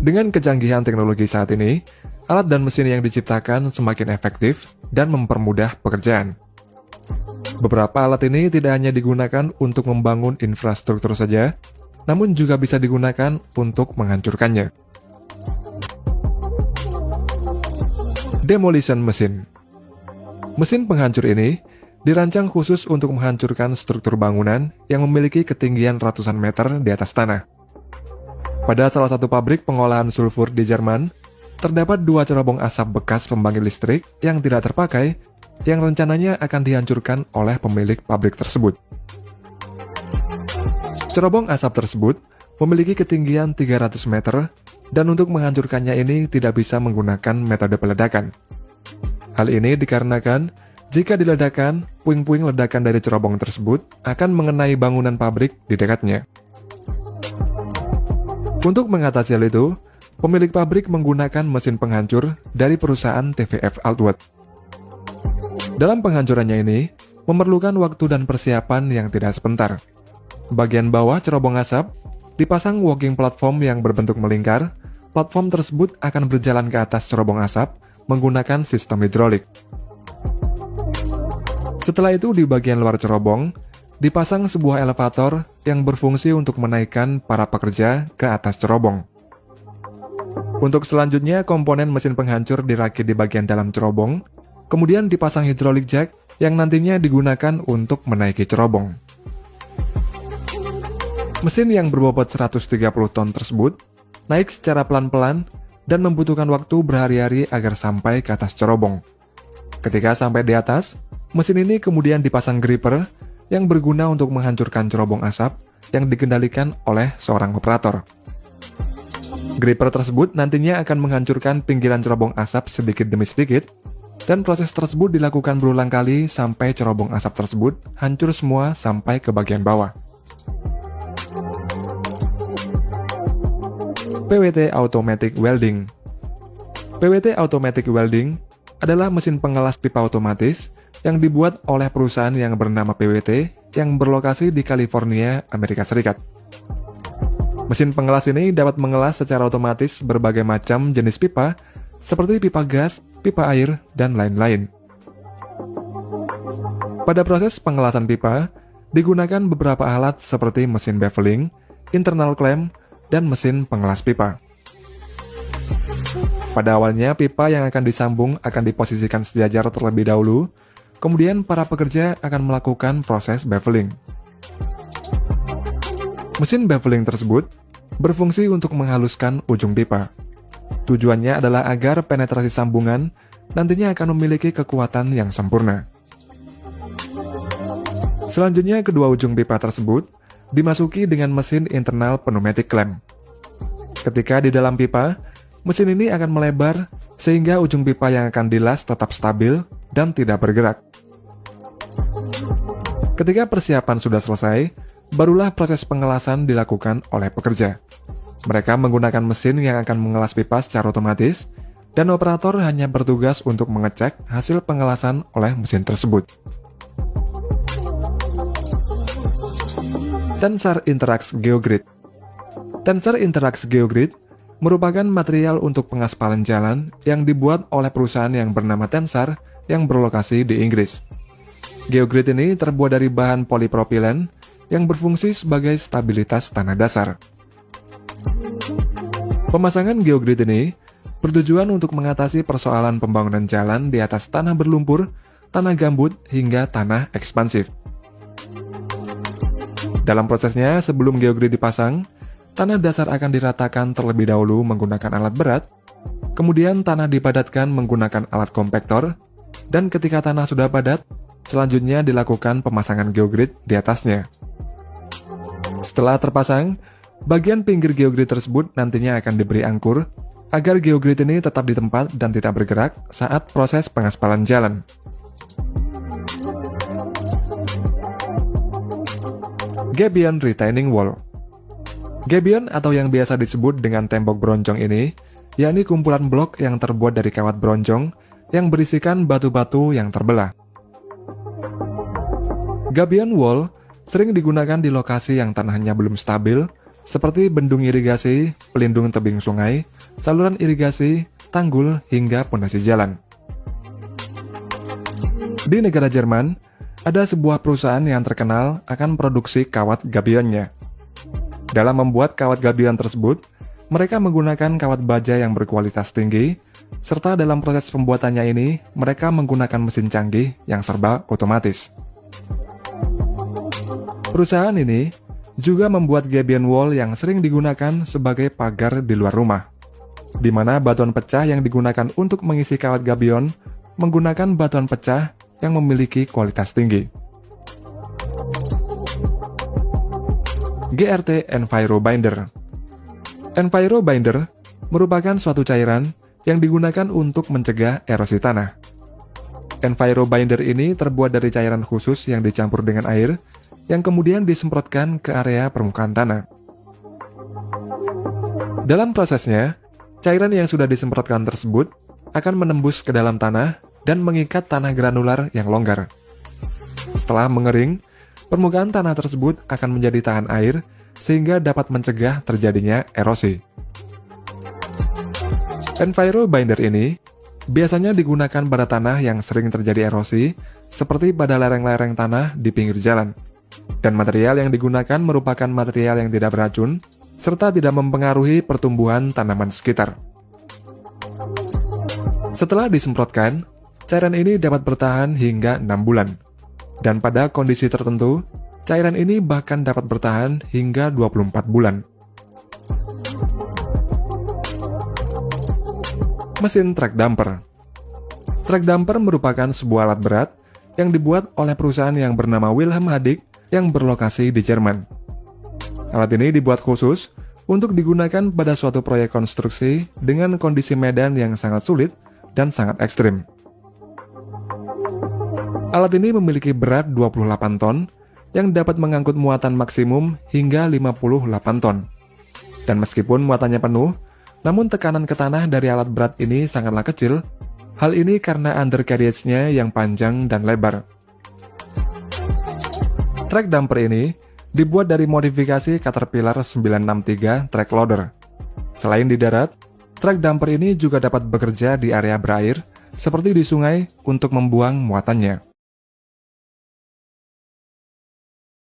Dengan kecanggihan teknologi saat ini, alat dan mesin yang diciptakan semakin efektif dan mempermudah pekerjaan. Beberapa alat ini tidak hanya digunakan untuk membangun infrastruktur saja, namun juga bisa digunakan untuk menghancurkannya. Demolition Machine. Mesin penghancur ini dirancang khusus untuk menghancurkan struktur bangunan yang memiliki ketinggian ratusan meter di atas tanah. Pada salah satu pabrik pengolahan sulfur di Jerman, terdapat 2 cerobong asap bekas pembangkit listrik yang tidak terpakai yang rencananya akan dihancurkan oleh pemilik pabrik tersebut. Cerobong asap tersebut memiliki ketinggian 300 meter dan untuk menghancurkannya ini tidak bisa menggunakan metode peledakan. Hal ini dikarenakan jika diledakkan, puing-puing ledakan dari cerobong tersebut akan mengenai bangunan pabrik di dekatnya. Untuk mengatasi hal itu, pemilik pabrik menggunakan mesin penghancur dari perusahaan TVF Altwood. Dalam penghancurannya ini, memerlukan waktu dan persiapan yang tidak sebentar. Bagian bawah cerobong asap dipasang walking platform yang berbentuk melingkar. Platform tersebut akan berjalan ke atas cerobong asap menggunakan sistem hidrolik. Setelah itu di bagian luar cerobong, dipasang sebuah elevator yang berfungsi untuk menaikkan para pekerja ke atas cerobong. Untuk selanjutnya, komponen mesin penghancur dirakit di bagian dalam cerobong, kemudian dipasang hidrolik jack yang nantinya digunakan untuk menaiki cerobong. Mesin yang berbobot 130 ton tersebut naik secara pelan-pelan dan membutuhkan waktu berhari-hari agar sampai ke atas cerobong. Ketika sampai di atas, mesin ini kemudian dipasang gripper yang berguna untuk menghancurkan cerobong asap yang dikendalikan oleh seorang operator. Gripper tersebut nantinya akan menghancurkan pinggiran cerobong asap sedikit demi sedikit, dan proses tersebut dilakukan berulang kali sampai cerobong asap tersebut hancur semua sampai ke bagian bawah. PWT Automatic Welding. PWT Automatic Welding adalah mesin pengelas pipa otomatis yang dibuat oleh perusahaan yang bernama PWT yang berlokasi di California, Amerika Serikat. Mesin pengelas ini dapat mengelas secara otomatis berbagai macam jenis pipa seperti pipa gas, pipa air, dan lain-lain. Pada proses pengelasan pipa, digunakan beberapa alat seperti mesin beveling, internal clamp, dan mesin pengelas pipa. Pada awalnya, pipa yang akan disambung akan diposisikan sejajar terlebih dahulu, kemudian para pekerja akan melakukan proses beveling. Mesin beveling tersebut berfungsi untuk menghaluskan ujung pipa. Tujuannya adalah agar penetrasi sambungan nantinya akan memiliki kekuatan yang sempurna. Selanjutnya, kedua ujung pipa tersebut dimasuki dengan mesin internal pneumatic clamp. Ketika di dalam pipa, mesin ini akan melebar sehingga ujung pipa yang akan dilas tetap stabil dan tidak bergerak. Ketika persiapan sudah selesai, barulah proses pengelasan dilakukan oleh pekerja. Mereka menggunakan mesin yang akan mengelas pipa secara otomatis, dan operator hanya bertugas untuk mengecek hasil pengelasan oleh mesin tersebut. Tensar Interax Geogrid. Tensar Interax Geogrid merupakan material untuk pengaspalan jalan yang dibuat oleh perusahaan yang bernama Tensar yang berlokasi di Inggris. Geogrid ini terbuat dari bahan polipropilen yang berfungsi sebagai stabilitas tanah dasar. Pemasangan geogrid ini bertujuan untuk mengatasi persoalan pembangunan jalan di atas tanah berlumpur, tanah gambut, hingga tanah ekspansif. Dalam prosesnya, sebelum geogrid dipasang, tanah dasar akan diratakan terlebih dahulu menggunakan alat berat, kemudian tanah dipadatkan menggunakan alat kompaktor, dan ketika tanah sudah padat, selanjutnya dilakukan pemasangan geogrid di atasnya. Setelah terpasang, bagian pinggir geogrid tersebut nantinya akan diberi angkur agar geogrid ini tetap di tempat dan tidak bergerak saat proses pengaspalan jalan. Gabion Retaining Wall. Gabion atau yang biasa disebut dengan tembok bronjong ini, yakni kumpulan blok yang terbuat dari kawat bronjong yang berisikan batu-batu yang terbelah. Gabion Wall sering digunakan di lokasi yang tanahnya belum stabil seperti bendung irigasi, pelindung tebing sungai, saluran irigasi, tanggul, hingga pondasi jalan. Di negara Jerman, ada sebuah perusahaan yang terkenal akan produksi kawat gabionnya. Dalam membuat kawat gabion tersebut, mereka menggunakan kawat baja yang berkualitas tinggi, serta dalam proses pembuatannya ini, mereka menggunakan mesin canggih yang serba otomatis. Perusahaan ini juga membuat gabion wall yang sering digunakan sebagai pagar di luar rumah, di mana batuan pecah yang digunakan untuk mengisi kawat gabion menggunakan batuan pecah yang memiliki kualitas tinggi. GRT Envirobinder. Envirobinder merupakan suatu cairan yang digunakan untuk mencegah erosi tanah. Envirobinder ini terbuat dari cairan khusus yang dicampur dengan air yang kemudian disemprotkan ke area permukaan tanah. Dalam prosesnya, cairan yang sudah disemprotkan tersebut akan menembus ke dalam tanah dan mengikat tanah granular yang longgar. Setelah mengering, permukaan tanah tersebut akan menjadi tahan air sehingga dapat mencegah terjadinya erosi. Envirobinder ini biasanya digunakan pada tanah yang sering terjadi erosi, seperti pada lereng-lereng tanah di pinggir jalan. Dan material yang digunakan merupakan material yang tidak beracun, serta tidak mempengaruhi pertumbuhan tanaman sekitar. Setelah disemprotkan, cairan ini dapat bertahan hingga 6 bulan. Dan pada kondisi tertentu, cairan ini bahkan dapat bertahan hingga 24 bulan. Mesin truk dumper. Truk dumper merupakan sebuah alat berat yang dibuat oleh perusahaan yang bernama Wilhelm Hadik yang berlokasi di Jerman. Alat ini dibuat khusus untuk digunakan pada suatu proyek konstruksi dengan kondisi medan yang sangat sulit dan sangat ekstrim. Alat ini memiliki berat 28 ton yang dapat mengangkut muatan maksimum hingga 58 ton. Dan meskipun muatannya penuh, namun tekanan ke tanah dari alat berat ini sangatlah kecil. Hal ini karena undercarriage-nya yang panjang dan lebar. Truk dumper ini dibuat dari modifikasi Caterpillar 963 track loader. Selain di darat, truk dumper ini juga dapat bekerja di area berair, seperti di sungai, untuk membuang muatannya.